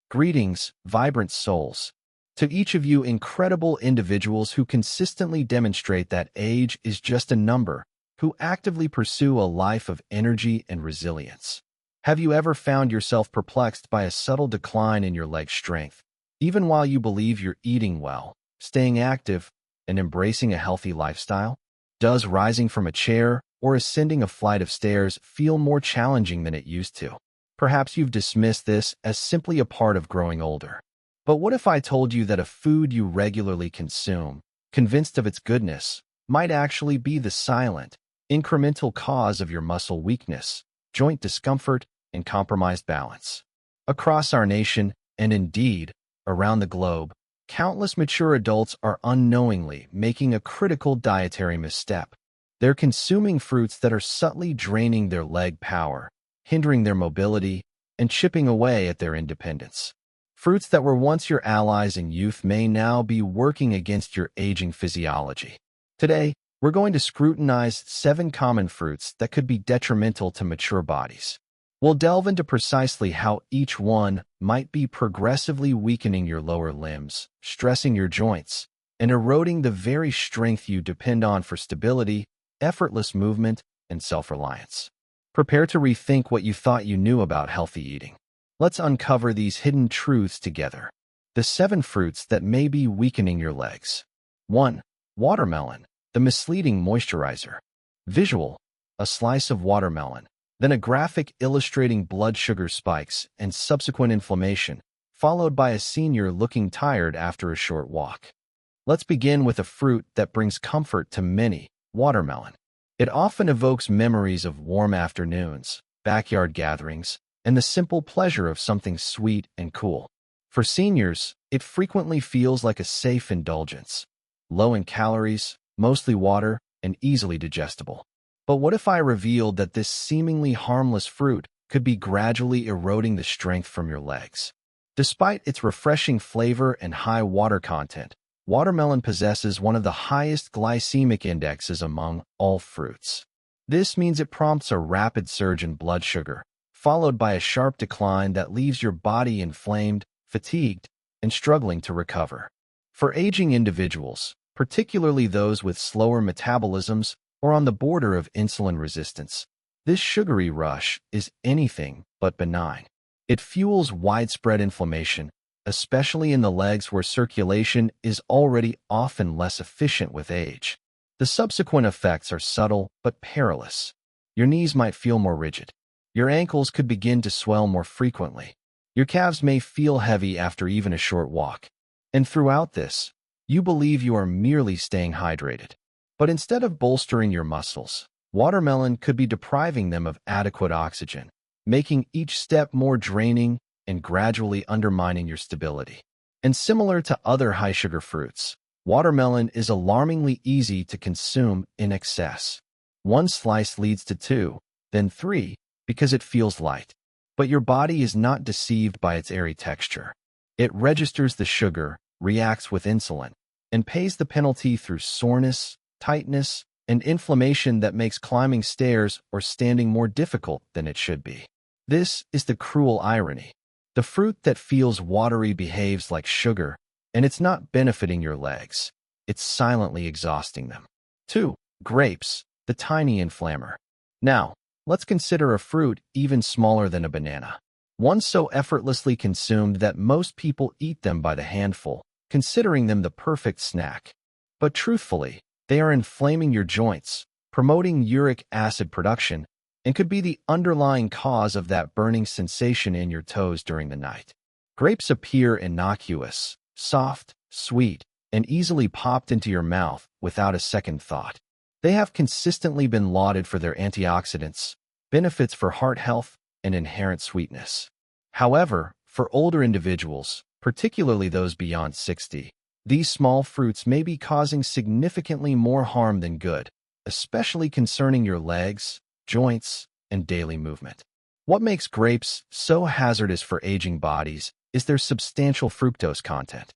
Greetings, vibrant souls. To each of you incredible individuals who consistently demonstrate that age is just a number, who actively pursue a life of energy and resilience. Have you ever found yourself perplexed by a subtle decline in your leg strength, even while you believe you're eating well, staying active, and embracing a healthy lifestyle? Does rising from a chair or ascending a flight of stairs feel more challenging than it used to? Perhaps you've dismissed this as simply a part of growing older. But what if I told you that a food you regularly consume, convinced of its goodness, might actually be the silent, incremental cause of your muscle weakness, joint discomfort, and compromised balance? Across our nation, and indeed, around the globe, countless mature adults are unknowingly making a critical dietary misstep. They're consuming fruits that are subtly draining their leg power, hindering their mobility, and chipping away at their independence. Fruits that were once your allies in youth may now be working against your aging physiology. Today, we're going to scrutinize 7 common fruits that could be detrimental to mature bodies. We'll delve into precisely how each one might be progressively weakening your lower limbs, stressing your joints, and eroding the very strength you depend on for stability, effortless movement, and self-reliance. Prepare to rethink what you thought you knew about healthy eating. Let's uncover these hidden truths together. The 7 fruits that may be weakening your legs. 1. Watermelon, the misleading moisturizer. Visual: a slice of watermelon, then a graphic illustrating blood sugar spikes and subsequent inflammation, followed by a senior looking tired after a short walk. Let's begin with a fruit that brings comfort to many: watermelon. It often evokes memories of warm afternoons, backyard gatherings, and the simple pleasure of something sweet and cool. For seniors, it frequently feels like a safe indulgence, low in calories, mostly water, and easily digestible. But what if I revealed that this seemingly harmless fruit could be gradually eroding the strength from your legs? Despite its refreshing flavor and high water content, watermelon possesses one of the highest glycemic indexes among all fruits. This means it prompts a rapid surge in blood sugar, followed by a sharp decline that leaves your body inflamed, fatigued, and struggling to recover. For aging individuals, particularly those with slower metabolisms or on the border of insulin resistance, this sugary rush is anything but benign. It fuels widespread inflammation, especially in the legs where circulation is already often less efficient with age. The subsequent effects are subtle but perilous. Your knees might feel more rigid. Your ankles could begin to swell more frequently. Your calves may feel heavy after even a short walk. And throughout this, you believe you are merely staying hydrated. But instead of bolstering your muscles, watermelon could be depriving them of adequate oxygen, making each step more draining and gradually undermining your stability. And similar to other high-sugar fruits, watermelon is alarmingly easy to consume in excess. One slice leads to 2, then 3, because it feels light. But your body is not deceived by its airy texture. It registers the sugar, reacts with insulin, and pays the penalty through soreness, tightness, and inflammation that makes climbing stairs or standing more difficult than it should be. This is the cruel irony. The fruit that feels watery behaves like sugar, and it's not benefiting your legs. It's silently exhausting them. 2. Grapes, the tiny inflammer. Now, let's consider a fruit even smaller than a banana. One so effortlessly consumed that most people eat them by the handful, considering them the perfect snack. But truthfully, they are inflaming your joints, promoting uric acid production, and could be the underlying cause of that burning sensation in your toes during the night. Grapes appear innocuous, soft, sweet, and easily popped into your mouth without a second thought. They have consistently been lauded for their antioxidants, benefits for heart health, and inherent sweetness. However, for older individuals, particularly those beyond 60, these small fruits may be causing significantly more harm than good, especially concerning your legs, joints, and daily movement. What makes grapes so hazardous for aging bodies is their substantial fructose content.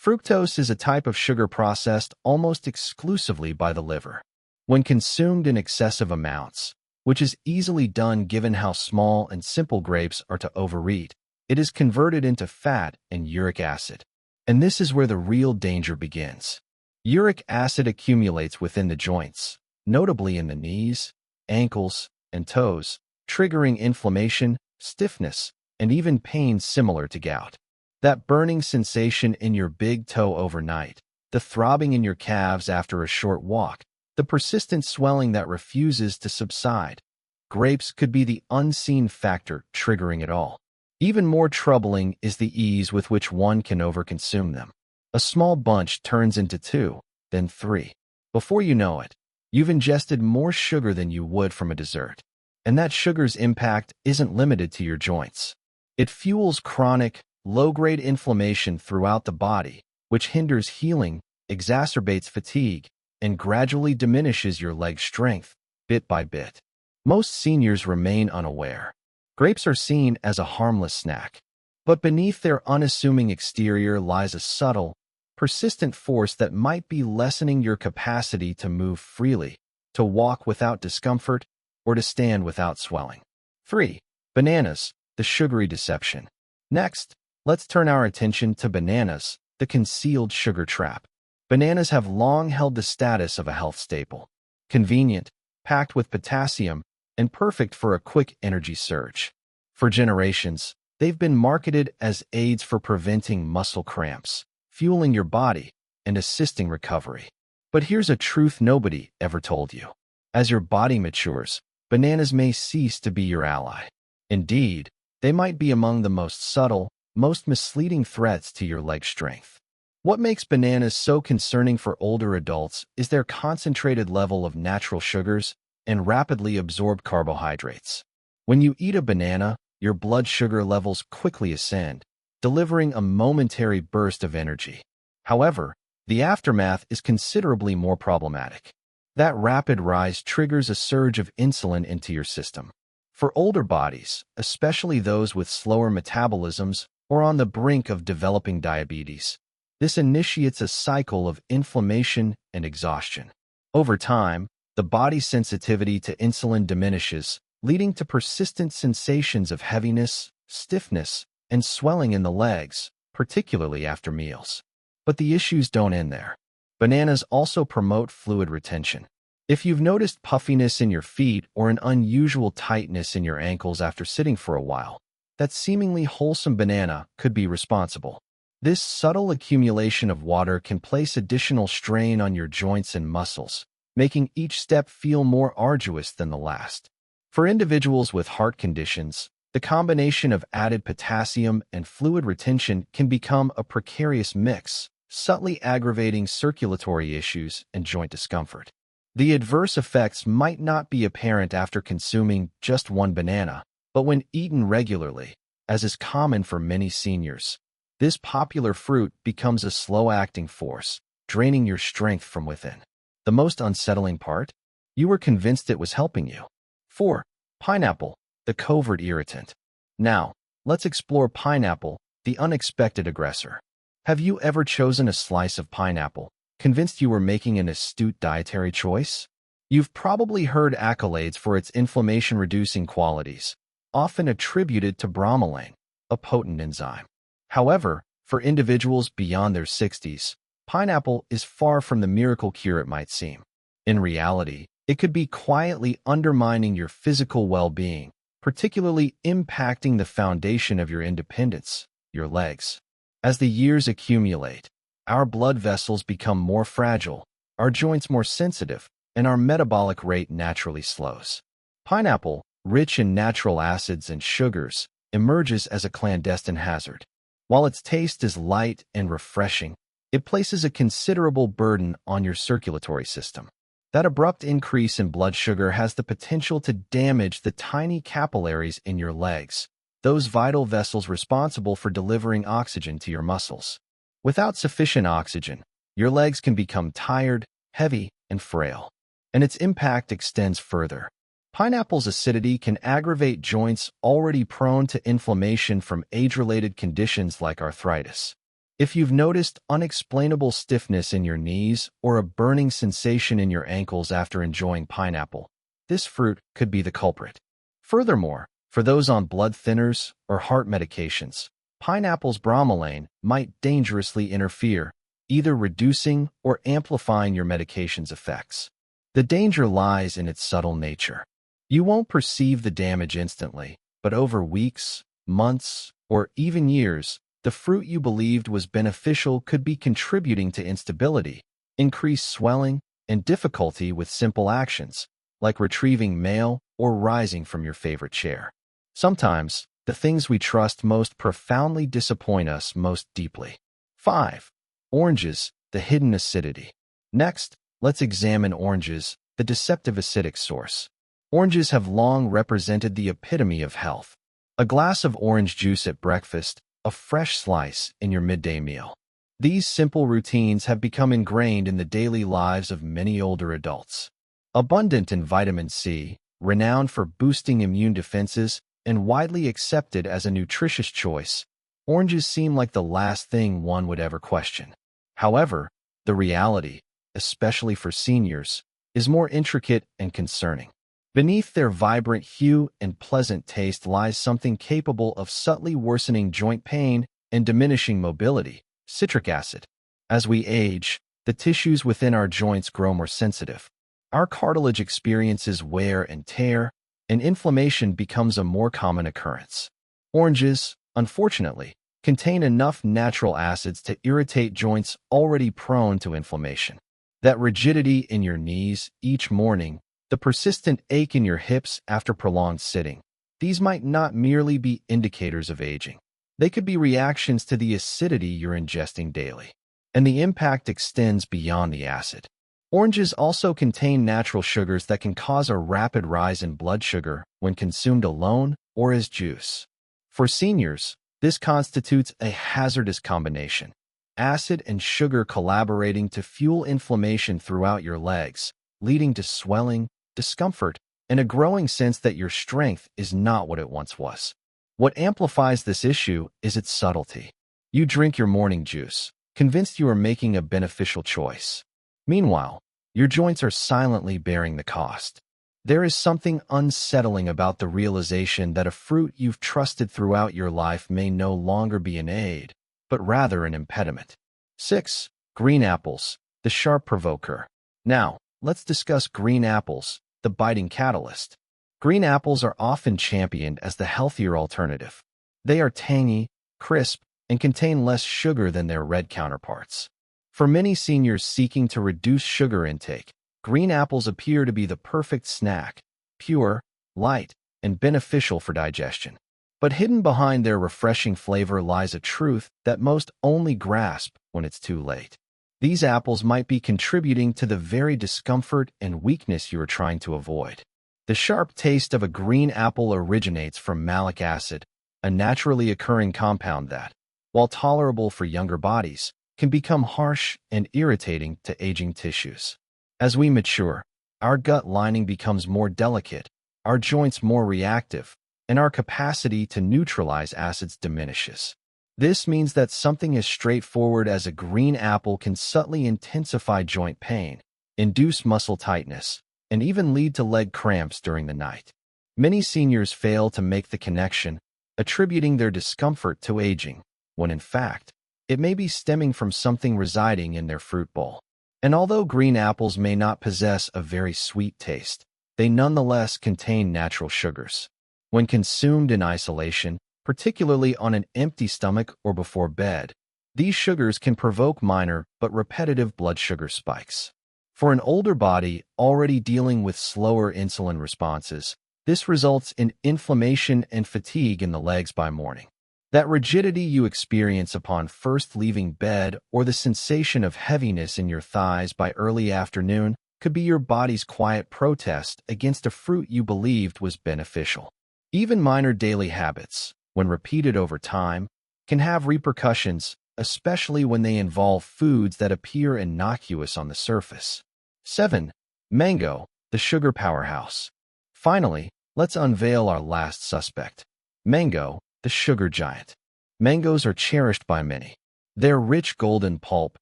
Fructose is a type of sugar processed almost exclusively by the liver. When consumed in excessive amounts, which is easily done given how small and simple grapes are to overeat, it is converted into fat and uric acid. And this is where the real danger begins. Uric acid accumulates within the joints, notably in the knees, ankles, and toes, triggering inflammation, stiffness, and even pain similar to gout. That burning sensation in your big toe overnight, the throbbing in your calves after a short walk, the persistent swelling that refuses to subside. Grapes could be the unseen factor triggering it all. Even more troubling is the ease with which one can overconsume them. A small bunch turns into 2, then 3. Before you know it, you've ingested more sugar than you would from a dessert. And that sugar's impact isn't limited to your joints. It fuels chronic, low-grade inflammation throughout the body, which hinders healing, exacerbates fatigue, and gradually diminishes your leg strength, bit by bit. Most seniors remain unaware. Grapes are seen as a harmless snack. But beneath their unassuming exterior lies a subtle, persistent force that might be lessening your capacity to move freely, to walk without discomfort, or to stand without swelling. 3. Bananas, the sugary deception. Next, let's turn our attention to bananas, the concealed sugar trap. Bananas have long held the status of a health staple. Convenient, packed with potassium, and perfect for a quick energy surge. For generations, they've been marketed as aids for preventing muscle cramps, fueling your body, and assisting recovery. But here's a truth nobody ever told you. As your body matures, bananas may cease to be your ally. Indeed, they might be among the most subtle, most misleading threats to your leg strength. What makes bananas so concerning for older adults is their concentrated level of natural sugars and rapidly absorbed carbohydrates. When you eat a banana, your blood sugar levels quickly ascend, delivering a momentary burst of energy. However, the aftermath is considerably more problematic. That rapid rise triggers a surge of insulin into your system. For older bodies, especially those with slower metabolisms or on the brink of developing diabetes, this initiates a cycle of inflammation and exhaustion. Over time, the body's sensitivity to insulin diminishes, leading to persistent sensations of heaviness, stiffness, and swelling in the legs, particularly after meals. But the issues don't end there. Bananas also promote fluid retention. If you've noticed puffiness in your feet or an unusual tightness in your ankles after sitting for a while, that seemingly wholesome banana could be responsible. This subtle accumulation of water can place additional strain on your joints and muscles, making each step feel more arduous than the last. For individuals with heart conditions, the combination of added potassium and fluid retention can become a precarious mix, subtly aggravating circulatory issues and joint discomfort. The adverse effects might not be apparent after consuming just one banana, but when eaten regularly, as is common for many seniors, this popular fruit becomes a slow-acting force, draining your strength from within. The most unsettling part? You were convinced it was helping you. 4. Pineapple, the covert irritant. Now, let's explore pineapple, the unexpected aggressor. Have you ever chosen a slice of pineapple, convinced you were making an astute dietary choice? You've probably heard accolades for its inflammation-reducing qualities, often attributed to bromelain, a potent enzyme. However, for individuals beyond their 60s, pineapple is far from the miracle cure it might seem. In reality, it could be quietly undermining your physical well-being, particularly impacting the foundation of your independence, your legs. As the years accumulate, our blood vessels become more fragile, our joints more sensitive, and our metabolic rate naturally slows. Pineapple, rich in natural acids and sugars, emerges as a clandestine hazard. While its taste is light and refreshing, it places a considerable burden on your circulatory system. That abrupt increase in blood sugar has the potential to damage the tiny capillaries in your legs, those vital vessels responsible for delivering oxygen to your muscles. Without sufficient oxygen, your legs can become tired, heavy, and frail. And its impact extends further. Pineapple's acidity can aggravate joints already prone to inflammation from age-related conditions like arthritis. If you've noticed unexplainable stiffness in your knees or a burning sensation in your ankles after enjoying pineapple, this fruit could be the culprit. Furthermore, For those on blood thinners or heart medications, pineapple's bromelain might dangerously interfere, either reducing or amplifying your medication's effects. The danger lies in its subtle nature. You won't perceive the damage instantly, but over weeks, months, or even years, the fruit you believed was beneficial could be contributing to instability, increased swelling, and difficulty with simple actions, like retrieving mail or rising from your favorite chair. Sometimes, the things we trust most profoundly disappoint us most deeply. 5. Oranges, the hidden acidity. Next, let's examine oranges, the deceptive acidic source. Oranges have long represented the epitome of health. A glass of orange juice at breakfast, a fresh slice in your midday meal. These simple routines have become ingrained in the daily lives of many older adults. Abundant in vitamin C, renowned for boosting immune defenses, and widely accepted as a nutritious choice, oranges seem like the last thing one would ever question. However, the reality, especially for seniors, is more intricate and concerning. Beneath their vibrant hue and pleasant taste lies something capable of subtly worsening joint pain and diminishing mobility: citric acid. As we age, the tissues within our joints grow more sensitive. Our cartilage experiences wear and tear, and inflammation becomes a more common occurrence. Oranges, unfortunately, contain enough natural acids to irritate joints already prone to inflammation. That rigidity in your knees each morning, the persistent ache in your hips after prolonged sitting, these might not merely be indicators of aging. They could be reactions to the acidity you're ingesting daily. And the impact extends beyond the acid. Oranges also contain natural sugars that can cause a rapid rise in blood sugar when consumed alone or as juice. For seniors, this constitutes a hazardous combination: acid and sugar collaborating to fuel inflammation throughout your legs, leading to swelling, discomfort, and a growing sense that your strength is not what it once was. What amplifies this issue is its subtlety. You drink your morning juice, convinced you are making a beneficial choice. Meanwhile, your joints are silently bearing the cost. There is something unsettling about the realization that a fruit you've trusted throughout your life may no longer be an aid, but rather an impediment. 6. Green apples, the sharp provoker. Now, let's discuss green apples, the biting catalyst. Green apples are often championed as the healthier alternative. They are tangy, crisp, and contain less sugar than their red counterparts. For many seniors seeking to reduce sugar intake, green apples appear to be the perfect snack: pure, light, and beneficial for digestion. But hidden behind their refreshing flavor lies a truth that most only grasp when it's too late. These apples might be contributing to the very discomfort and weakness you are trying to avoid. The sharp taste of a green apple originates from malic acid, a naturally occurring compound that, while tolerable for younger bodies, can become harsh and irritating to aging tissues. As we mature, our gut lining becomes more delicate, our joints more reactive, and our capacity to neutralize acids diminishes. This means that something as straightforward as a green apple can subtly intensify joint pain, induce muscle tightness, and even lead to leg cramps during the night. Many seniors fail to make the connection, attributing their discomfort to aging, when in fact, it may be stemming from something residing in their fruit bowl. And although green apples may not possess a very sweet taste, they nonetheless contain natural sugars. When consumed in isolation, particularly on an empty stomach or before bed, these sugars can provoke minor but repetitive blood sugar spikes. For an older body already dealing with slower insulin responses, this results in inflammation and fatigue in the legs by morning. That rigidity you experience upon first leaving bed, or the sensation of heaviness in your thighs by early afternoon, could be your body's quiet protest against a fruit you believed was beneficial. Even minor daily habits, when repeated over time, can have repercussions, especially when they involve foods that appear innocuous on the surface. 7. Mango, the sugar powerhouse. Finally, let's unveil our last suspect: mango, the sugar giant. Mangoes are cherished by many. Their rich golden pulp,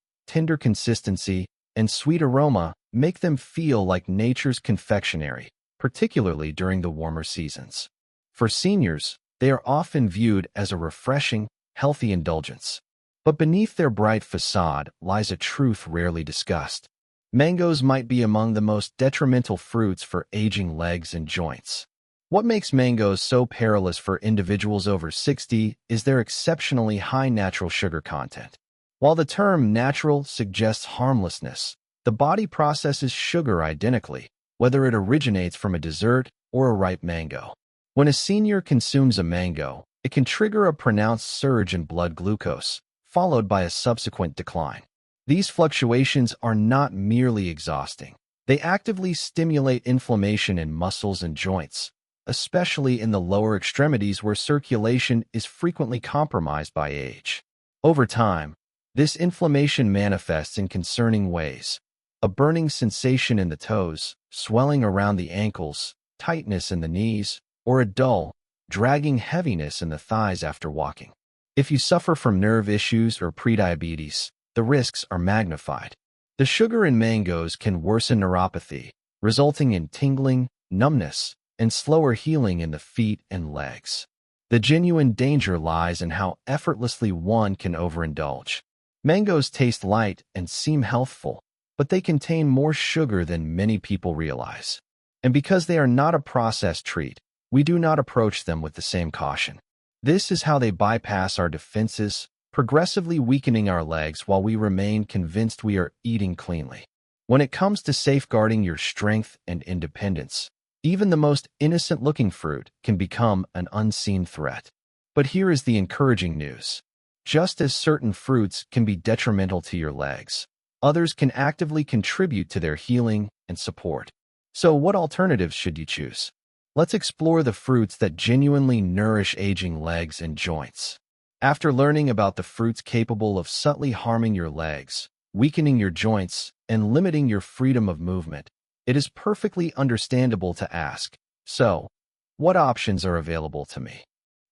tender consistency, and sweet aroma make them feel like nature's confectionery, particularly during the warmer seasons. For seniors, they are often viewed as a refreshing, healthy indulgence. But beneath their bright facade lies a truth rarely discussed. Mangoes might be among the most detrimental fruits for aging legs and joints. What makes mangoes so perilous for individuals over 60 is their exceptionally high natural sugar content. While the term natural suggests harmlessness, the body processes sugar identically, whether it originates from a dessert or a ripe mango. When a senior consumes a mango, it can trigger a pronounced surge in blood glucose, followed by a subsequent decline. These fluctuations are not merely exhausting. They actively stimulate inflammation in muscles and joints, especially in the lower extremities where circulation is frequently compromised by age. Over time, this inflammation manifests in concerning ways: a burning sensation in the toes, swelling around the ankles, tightness in the knees, or a dull, dragging heaviness in the thighs after walking. If you suffer from nerve issues or prediabetes, the risks are magnified. The sugar in mangoes can worsen neuropathy, resulting in tingling, numbness, and slower healing in the feet and legs. The genuine danger lies in how effortlessly one can overindulge. Mangoes taste light and seem healthful, but they contain more sugar than many people realize. And because they are not a processed treat, we do not approach them with the same caution. This is how they bypass our defenses, progressively weakening our legs while we remain convinced we are eating cleanly. When it comes to safeguarding your strength and independence, even the most innocent-looking fruit can become an unseen threat. But here is the encouraging news. Just as certain fruits can be detrimental to your legs, others can actively contribute to their healing and support. So what alternatives should you choose? Let's explore the fruits that genuinely nourish aging legs and joints. After learning about the fruits capable of subtly harming your legs, weakening your joints, and limiting your freedom of movement, it is perfectly understandable to ask, so, what options are available to me?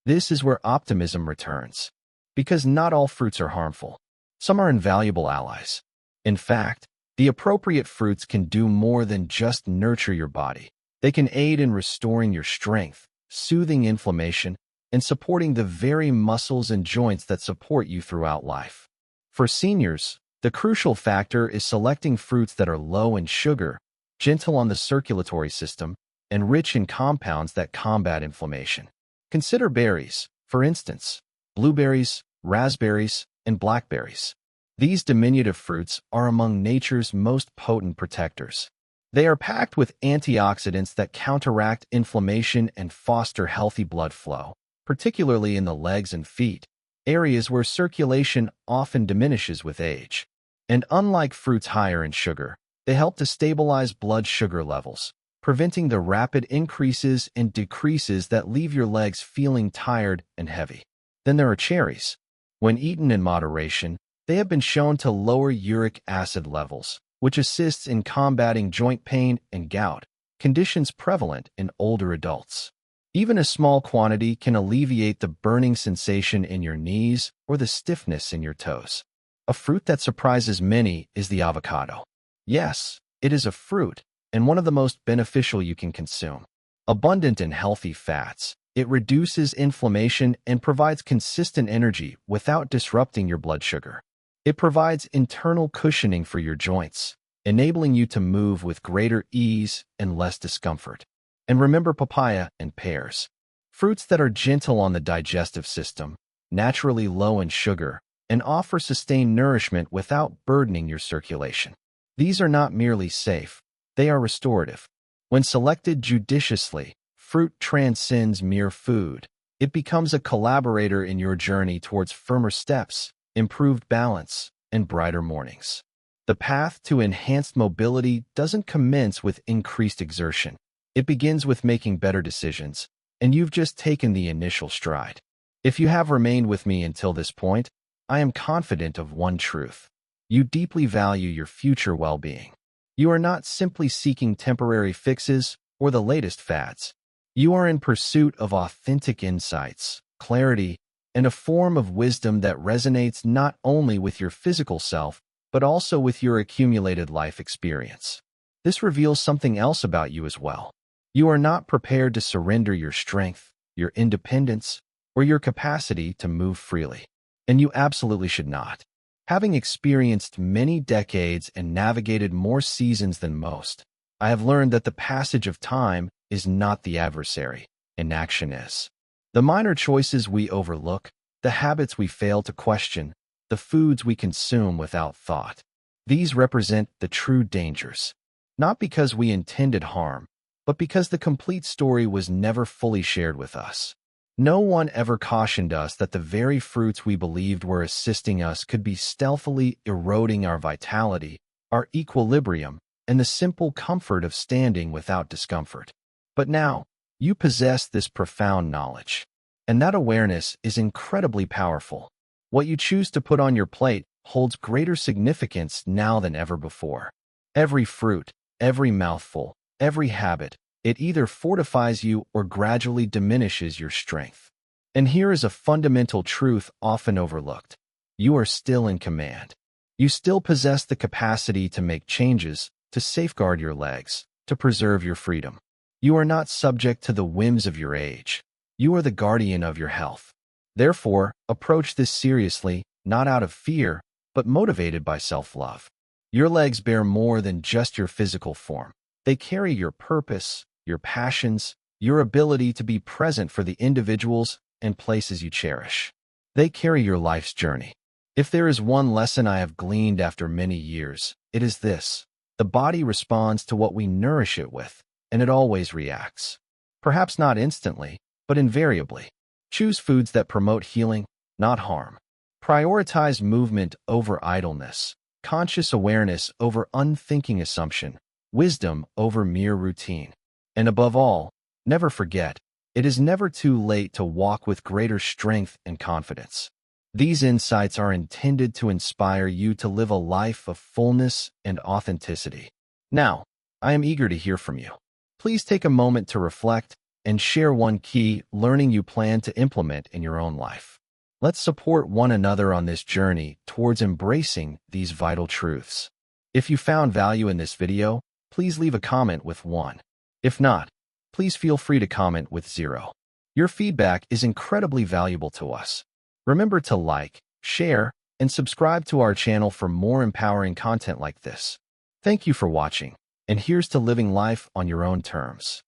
This is where optimism returns. Because not all fruits are harmful. Some are invaluable allies. In fact, the appropriate fruits can do more than just nurture your body. They can aid in restoring your strength, soothing inflammation, and supporting the very muscles and joints that support you throughout life. For seniors, the crucial factor is selecting fruits that are low in sugar, gentle on the circulatory system, and rich in compounds that combat inflammation. Consider berries, for instance, blueberries, raspberries, and blackberries. These diminutive fruits are among nature's most potent protectors. They are packed with antioxidants that counteract inflammation and foster healthy blood flow, particularly in the legs and feet, areas where circulation often diminishes with age. And unlike fruits higher in sugar, they help to stabilize blood sugar levels, preventing the rapid increases and decreases that leave your legs feeling tired and heavy. Then there are cherries. When eaten in moderation, they have been shown to lower uric acid levels, which assists in combating joint pain and gout, conditions prevalent in older adults. Even a small quantity can alleviate the burning sensation in your knees or the stiffness in your toes. A fruit that surprises many is the avocado. Yes, it is a fruit, and one of the most beneficial you can consume. Abundant in healthy fats, it reduces inflammation and provides consistent energy without disrupting your blood sugar. It provides internal cushioning for your joints, enabling you to move with greater ease and less discomfort. And remember papaya and pears, fruits that are gentle on the digestive system, naturally low in sugar, and offer sustained nourishment without burdening your circulation. These are not merely safe, they are restorative. When selected judiciously, fruit transcends mere food. It becomes a collaborator in your journey towards firmer steps, improved balance, and brighter mornings. The path to enhanced mobility doesn't commence with increased exertion. It begins with making better decisions, and you've just taken the initial stride. If you have remained with me until this point, I am confident of one truth. You deeply value your future well-being. You are not simply seeking temporary fixes or the latest fads. You are in pursuit of authentic insights, clarity, and a form of wisdom that resonates not only with your physical self, but also with your accumulated life experience. This reveals something else about you as well. You are not prepared to surrender your strength, your independence, or your capacity to move freely. And you absolutely should not. Having experienced many decades and navigated more seasons than most, I have learned that the passage of time is not the adversary, inaction is. The minor choices we overlook, the habits we fail to question, the foods we consume without thought. These represent the true dangers, not because we intended harm, but because the complete story was never fully shared with us. No one ever cautioned us that the very fruits we believed were assisting us could be stealthily eroding our vitality, our equilibrium, and the simple comfort of standing without discomfort. But now, you possess this profound knowledge, and that awareness is incredibly powerful. What you choose to put on your plate holds greater significance now than ever before. Every fruit, every mouthful, every habit, it either fortifies you or gradually diminishes your strength. And here is a fundamental truth often overlooked. You are still in command. You still possess the capacity to make changes, to safeguard your legs, to preserve your freedom. You are not subject to the whims of your age. You are the guardian of your health. Therefore, approach this seriously, not out of fear, but motivated by self-love. Your legs bear more than just your physical form. They carry your purpose, your passions, your ability to be present for the individuals and places you cherish. They carry your life's journey. If there is one lesson I have gleaned after many years, it is this. The body responds to what we nourish it with, and it always reacts. Perhaps not instantly, but invariably. Choose foods that promote healing, not harm. Prioritize movement over idleness, conscious awareness over unthinking assumption, wisdom over mere routine. And above all, never forget, it is never too late to walk with greater strength and confidence. These insights are intended to inspire you to live a life of fullness and authenticity. Now, I am eager to hear from you. Please take a moment to reflect and share one key learning you plan to implement in your own life. Let's support one another on this journey towards embracing these vital truths. If you found value in this video, please leave a comment with 1. If not, please feel free to comment with 0. Your feedback is incredibly valuable to us. Remember to like, share, and subscribe to our channel for more empowering content like this. Thank you for watching, and here's to living life on your own terms.